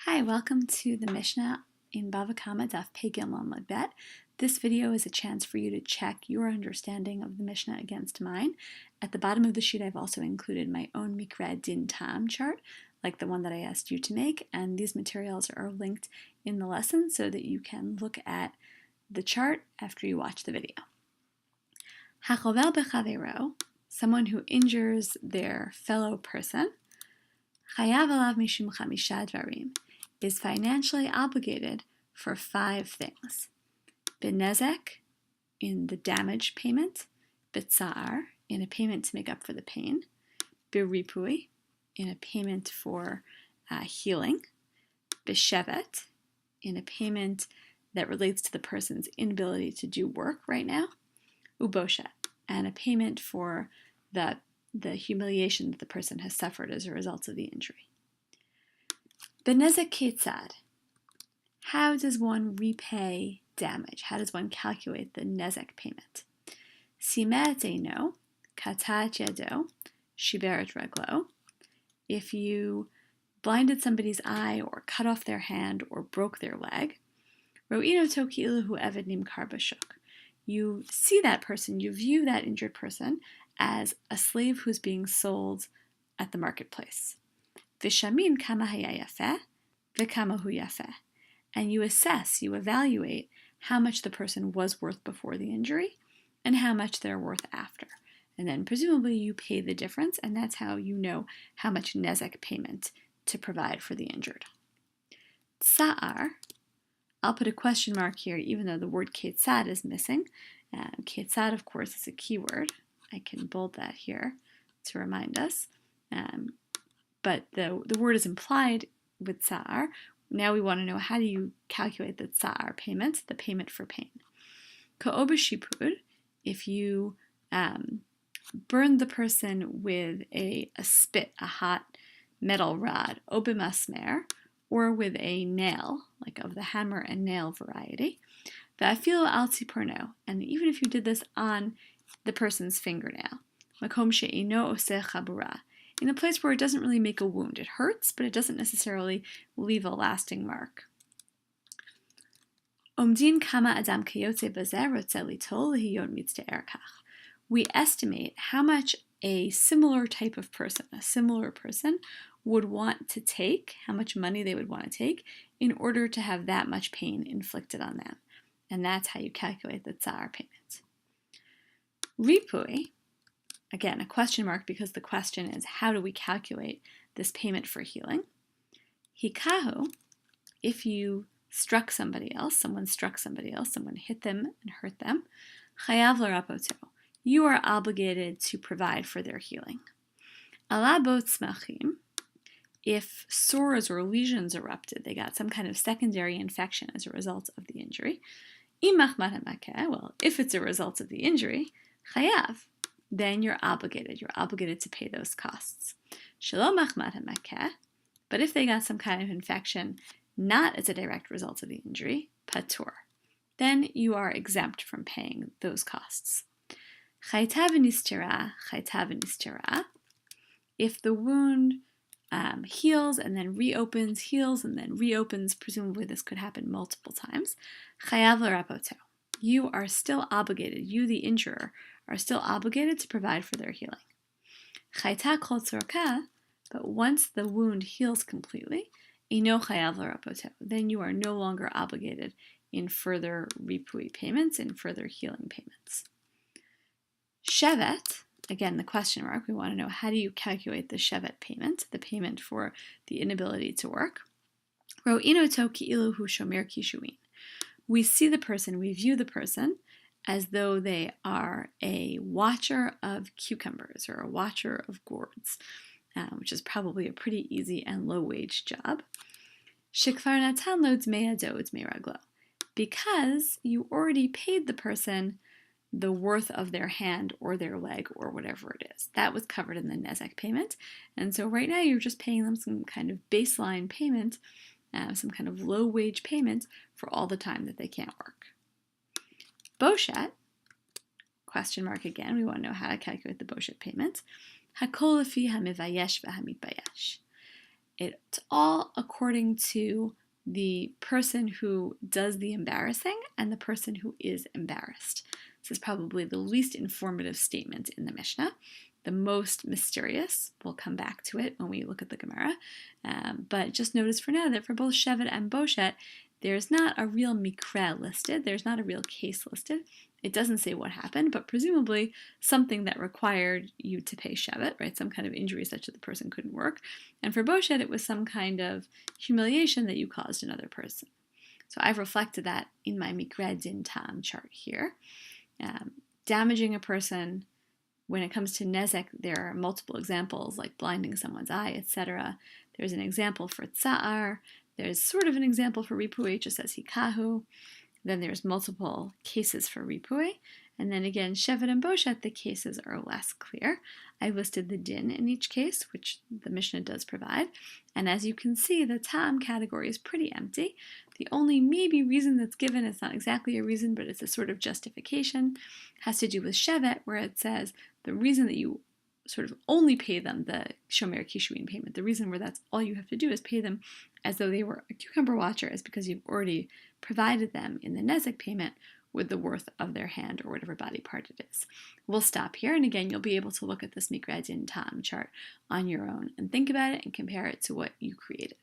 Hi, welcome to the Mishnah in Bava Kama Daf Pei Gimel Amud Bet. This video is a chance for you to check your understanding of the Mishnah against mine. At the bottom of the sheet, I've also included my own Mikra Din Tam chart, like the one that I asked you to make, and these materials are linked in the lesson so that you can look at the chart after you watch the video. Hachovel b'chavero, someone who injures their fellow person, chayav alav mishum chamisha dvarim, is financially obligated for 5 things. Benezek, in the damage payment. Bitsa'ar, in a payment to make up for the pain. Biripui, in a payment for healing. Beshevet, in a payment that relates to the person's inability to do work right now. Uboshet, and a payment for the humiliation that the person has suffered as a result of the injury. Benezek ketzad. How does one repay damage? How does one calculate the nezek payment? Simet eino, katat yado, shiberet reglo. If you blinded somebody's eye or cut off their hand or broke their leg, ro'ino to ki'ilu eved nimkar b'shuk. You see that person, you view that injured person as a slave who's being sold at the marketplace. Vishamin kama haya yafeh, v'kama hu yafeh. And you assess, you evaluate how much the person was worth before the injury and how much they're worth after. And then presumably you pay the difference, and that's how you know how much nezek payment to provide for the injured. Tsa'ar, I'll put a question mark here even though the word ketzad is missing. Ketzad, of course, is a keyword. I can bold that here to remind us. But the word is implied with tsa'ar. Now we want to know, how do you calculate the tsa'ar payment, the payment for pain? Ka'oba shipud, if you burn the person with a spit, a hot metal rod, obimasmer, or with a nail, like of the hammer and nail variety, va'afilo al tziporno, and even if you did this on the person's fingernail, makom she'ino oseh chabura, in a place where it doesn't really make a wound. It hurts, but it doesn't necessarily leave a lasting mark. Omdin kama adam kayotze bazer rotze litol lehiyot mitzte erkach. We estimate how much a similar type of person, a similar person, would want to take, how much money they would want to take in order to have that much pain inflicted on them. And that's how you calculate the tsa'ar payment. Ripui, again, a question mark because the question is, how do we calculate this payment for healing? Hikahu, if you struck somebody else, someone hit them and hurt them, chayav l'rapoto, you are obligated to provide for their healing. Ala bo tzmachim, if sores or lesions erupted, they got some kind of secondary infection as a result of the injury. Imach matamake, well, if it's a result of the injury, chayav, then you're obligated to pay those costs. Shelo machmat hamakeh, but if they got some kind of infection not as a direct result of the injury, patur, then you are exempt from paying those costs. Chayta v'nistira, if the wound heals and then reopens, presumably this could happen multiple times, chayav l'rapoto, you are still obligated, you the injurer, are still obligated to provide for their healing. Chayta kol tzorka, but once the wound heals completely, ino chayav l'rapoto, then you are no longer obligated in further ripui payments, in further healing payments. Shevet, again the question mark, we want to know, how do you calculate the shevet payment, the payment for the inability to work? Ro'ino to ki'ilu hu shomer kishuin. We see the person, we view the person as though they are a watcher of cucumbers or a watcher of gourds, which is probably a pretty easy and low-wage job. Shekvar natan lo dmei yado dmei raglo, because you already paid the person the worth of their hand or their leg or whatever it is. That was covered in the nezek payment, and so right now you're just paying them some kind of baseline payment, some kind of low-wage payment for all the time that they can't work. Boshet, question mark again, we want to know how to calculate the boshet payment. Hakol lefi hamivayesh v'hamitbayesh. It's all according to the person who does the embarrassing and the person who is embarrassed. This is probably the least informative statement in the Mishnah. The most mysterious, we'll come back to it when we look at the Gemara, but just notice for now that for both Shevet and Boshet, there's not a real mikra listed, there's not a real case listed. It doesn't say what happened, but presumably something that required you to pay Shevet, right? Some kind of injury such that the person couldn't work. And for Boshet, it was some kind of humiliation that you caused another person. So I've reflected that in my mikra din tam chart here. Damaging a person, when it comes to nezek, there are multiple examples like blinding someone's eye, etc. There's an example for tsa'ar. There's sort of an example for ripui, just as hikahu. Then there's multiple cases for ripui. And then again, Shevet and Boshet, the cases are less clear. I listed the din in each case, which the Mishnah does provide. And as you can see, the tam category is pretty empty. The only maybe reason that's given, it's not exactly a reason, but it's a sort of justification, has to do with Shevet, where it says the reason that you sort of only pay them the shomer kishuin payment, the reason where that's all you have to do is pay them as though they were a cucumber watcher is because you've already provided them in the nezek payment with the worth of their hand or whatever body part it is. We'll stop here, and again, you'll be able to look at this mikra din tam chart on your own and think about it and compare it to what you created.